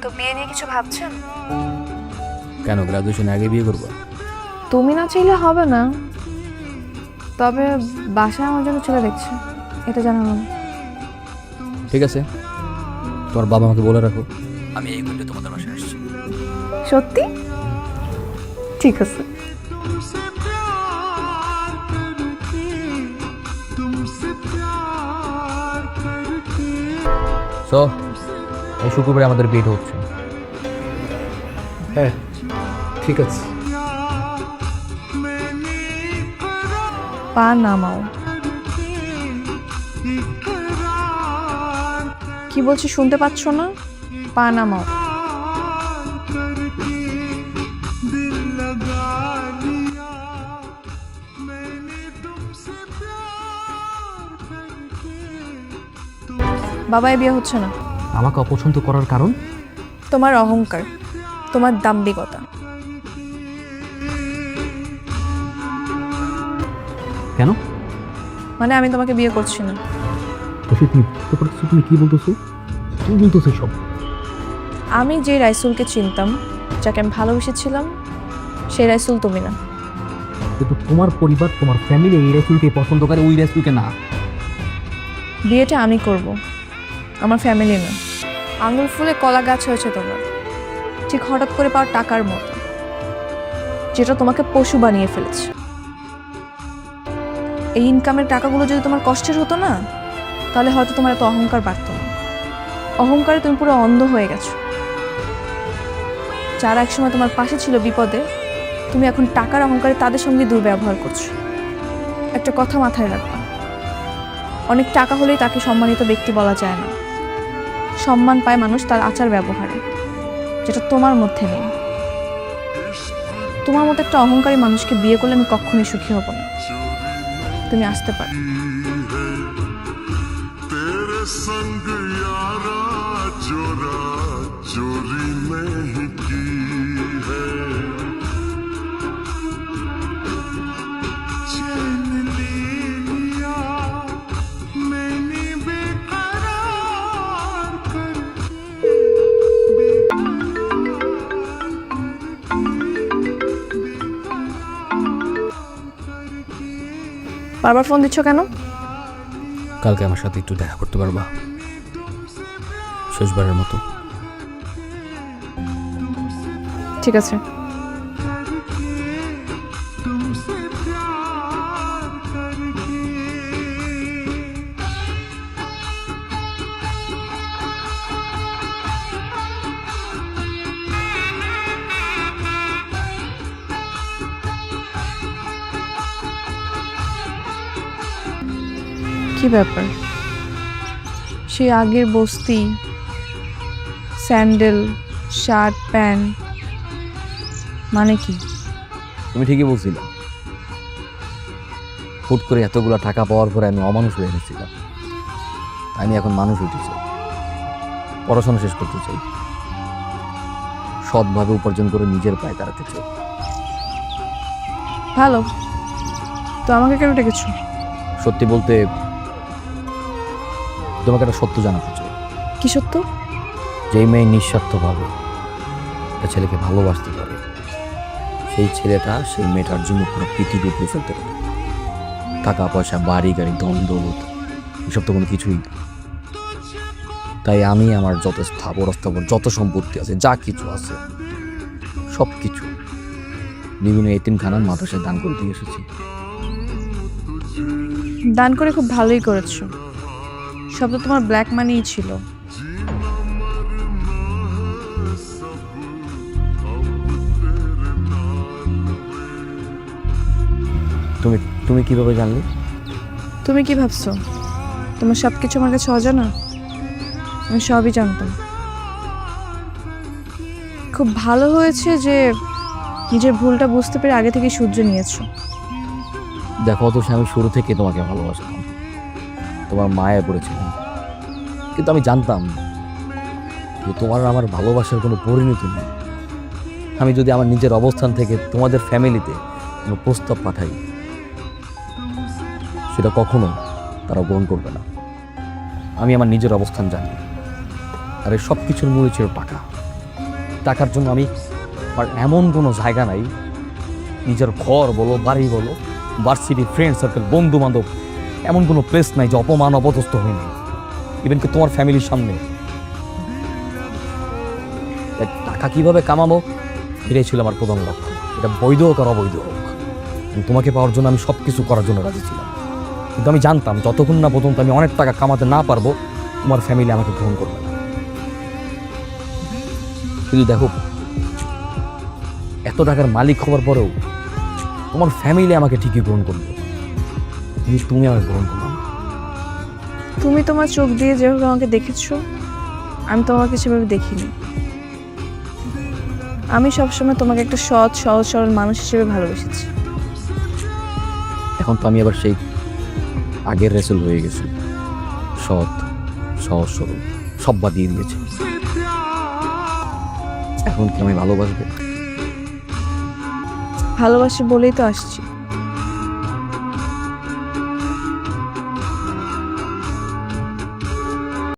তো বিয়ে নিয়ে কিছু ভাবছেন? কেন গ্রাজুয়েশন আগে বিয়ে করবো? তুমি না চাইলে হবে না, তবে বাসায় আমার জন্য ছেলে দেখছে, এটা জানালাম। ঠিক আছে, তোমার বাবা আমাকে বলে রাখো আমি এই মুহূর্তে তোমাদের বাসায় আসছি। সত্যি? ঠিক আছে। সো এই শুক্রবারে আমাদের বিয়ে হচ্ছে। হ্যাঁ ঠিক আছে। পা নামাও। কি বলছি শুনতে পাচ্ছ না? পা নামাও। বাবাই বিয়ে হচ্ছে না। আমাকে অপছন্দ করার কারণ? তোমার অহংকার, তোমার দাম্ভিকতা। কেন? মানে আমি তোমাকে বিয়ে করছি না। তুমি কি বলতেছো? তুমি বলতেছো সব? আমি যে রাইসুলকে চিনতাম, যাকে আমি ভালোবেসেছিলাম, সেই রাইসুল তুমি না। কিন্তু তোমার পরিবার, তোমার ফ্যামিলি এই রাসূলকে পছন্দ করে, ওই রাসূলকে না। বিয়েটা আমি করব, আমার ফ্যামিলি না। আঙুল ফুলে কলা গাছ হয়েছে তোমার, ঠিক হঠাৎ করে পাওয়া টাকার মতো, যেটা তোমাকে পশু বানিয়ে ফেলেছে। এই ইনকামের টাকাগুলো যদি তোমার কষ্টের হতো না, তাহলে হয়তো তোমার এত অহংকার বাড়তো না। অহংকারে তুমি পুরো অন্ধ হয়ে গেছো। যারা একসময় তোমার পাশে ছিল বিপদে, তুমি এখন টাকার অহংকারে তাদের সঙ্গে দুর্ব্যবহার করছো। একটা কথা মাথায় রাখবা, অনেক টাকা হলেই তাকে সম্মানিত ব্যক্তি বলা যায় না। সম্মান পায় মানুষ তার আচার ব্যবহারে, যেটা তোমার মধ্যে নেই। তোমার মতো একটা অহংকারী মানুষকে বিয়ে করলে আমি কখনোই সুখী হব না। তুমি আসতে পারো। तेरे संग यारा चोरा चोरी नहीं की है चैन ले लिया मैंने बेकरार कर বারবার ফোন দিচ্ছ কেন? কালকে আমার সাথে একটু দেখা করতে পারবা? শেষবারের মতো। ঠিক আছে। तुमसे प्यार करके কি ব্যাপার? সেই আগের বস্তি, স্যান্ডেল, শার্ট, প্যান্ট, মানে কি? তুমি ঠিকই বলছিলে, হুট করে এতগুলো টাকা পাওয়ার পরে আমি অমানুষ হয়ে গেছিলাম। আমি এখন মানুষ হইতে চাই, পড়াশোনা শেষ করতে চাই, সৎভাবে উপার্জন করে নিজের পায়ে দাঁড়াতে চাই। ভালো, তো আমাকে কেন ডেকেছো? সত্যি বলতে তোমাকে একটা সত্য জানাতে চাই। কি সত্য? যেই মেয়ে নিঃস্বার্থভাবে একটা ছেলেকে ভালোবাসতে পারে, সেই ছেলেটা সেই মেয়েটার জন্য পুরো পৃথিবী উপরে ফেলতে পারে। টাকা পয়সা, বাড়ি গাড়ি, ধন দৌলত এসব তো কোনো কিছুই না। তাই আমি আমার যত স্থাবর অস্থাবর যত সম্পত্তি আছে, যা কিছু আছে, সব কিছু বিভিন্ন এতিমখানার মাদ্রাসায় দান করে দিয়ে এসেছি। দান করে খুব ভালোই করেছো। সব তো তোমার ব্ল্যাক মানিই ছিল। তুমি তুমি কিভাবে জানলে? তুমি কি ভাবছো তোমার সব কিছু আমার কাছে অজানা? আমি সবই জানতাম। খুব ভালো হয়েছে যে নিজের ভুলটা বুঝতে পেরে আগে থেকে শুধরে নিয়েছো। দেখো তো, আমি শুরু থেকে তোমাকে ভালোবাসতাম, তোমার মায়ায় পড়েছিলাম, কিন্তু আমি জানতাম যে তোমার আর আমার ভালোবাসার কোনো পরিণতি নেই। আমি যদি আমার নিজের অবস্থান থেকে তোমাদের ফ্যামিলিতে কোনো প্রস্তাব পাঠাই, সেটা কখনো তারা গ্রহণ করবে না। আমি আমার নিজের অবস্থান জানি, আর এই সব কিছুর মূলে ছিল টাকা। টাকার জন্য আমি আর এমন কোনো জায়গা নাই, নিজের ঘর বলো, বাড়ি বলো, ভার্সিটি, ফ্রেন্ড সার্কেল, বন্ধু বান্ধব, এমন কোনো প্লেস নাই যে অপমান অপদস্থ হয়নি, ইভেন কি তোমার ফ্যামিলির সামনে। তাই টাকা কিভাবে কামাবো এটাই ছিল আমার প্রধান লক্ষ্য, এটা বৈধ হোক আর অবৈধ হোক। তোমাকে পাওয়ার জন্য আমি সব কিছু করার জন্য রাজি ছিলাম, কিন্তু আমি জানতাম যতক্ষণ না পর্যন্ত আমি অনেক টাকা কামাতে না পারবো তোমার ফ্যামিলি আমাকে গ্রহণ করবে না। কিন্তু দেখো, এত টাকার মালিক হওয়ার পরেও তোমার ফ্যামিলি আমাকে ঠিকই গ্রহণ করবে, কিন্তু তুমি আমাকে গ্রহণ করবে না। তুমি তোমার চোখ দিয়ে যেভাবে আমাকে দেখেছো, আমি তোমাকে সেভাবে দেখিনি। আমি সবসময় তোমাকে একটা সৎ, সহজ সরল মানুষ হিসেবে ভালোবেসেছি। এখন তো আমি আবার সেই আগের রেসেল হয়ে গেছি, সৎ, সহজ সরল, সব বাদ দিয়ে দিয়েছি। এখন কি আমি ভালোবাসবো? ভালোবাসি বলেই তো আসছি।